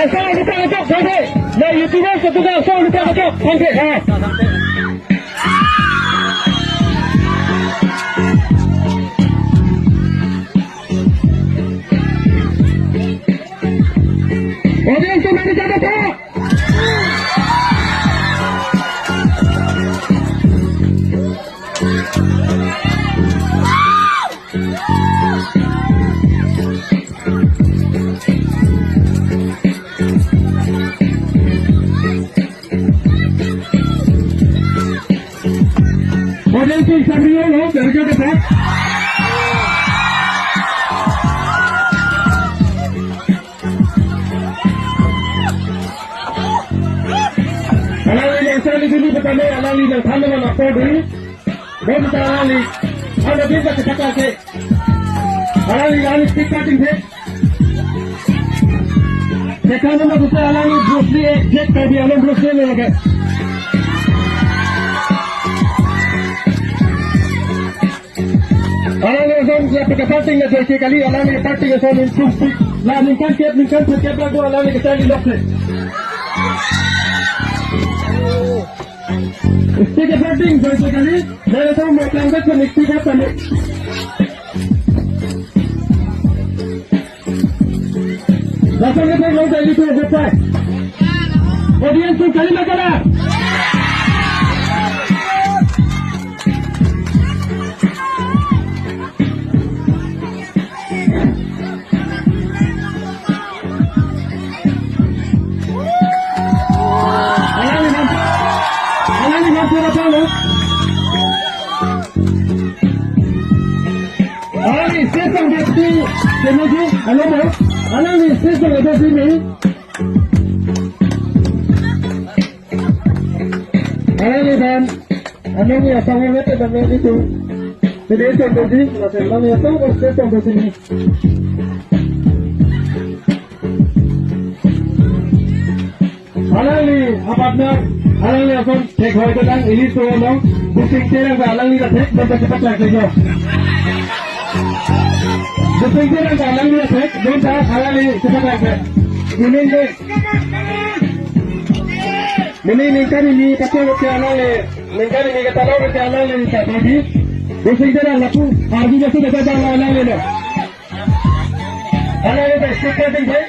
Asal lupa kocok sampai. Nah YouTuber setugas asal lupa kocok sampai. Ha. Audience tu mari jaga tak? Audience tu sambil lo jaga tak? Alali asal dulu bertanya alali dan tanda mana kodi, berita alali, ada berita kata ke, alali stiker tinggi, sekarang mana bukan alali brosli jet kadi alali brosli ni lagi. Alali asal siapa keparting ada sekali alali parting asal improve, lah mungkin setiap lagu alali kita di lokal. Stick parting basically there is some language and stick up and that's all they know that you do the fact audience to kalima kara Alali sesang desi kemudian alali sesang desi ni alali dan alali asal itu dan itu sesang desi alali asal sesang desi ni alali apatnya alali asal tek hoy to dan ini tu orang bising terang alali dah tek dan cepat lagi jo. Bising terang alali dah tek dan alali cepat lagi. Ini kan ini kacau ke alali, kan ini kata lalu ke alali ni tak lagi. Bising terang laku, hari ni sudah ada alali ni. Alali dah stiker tinggi.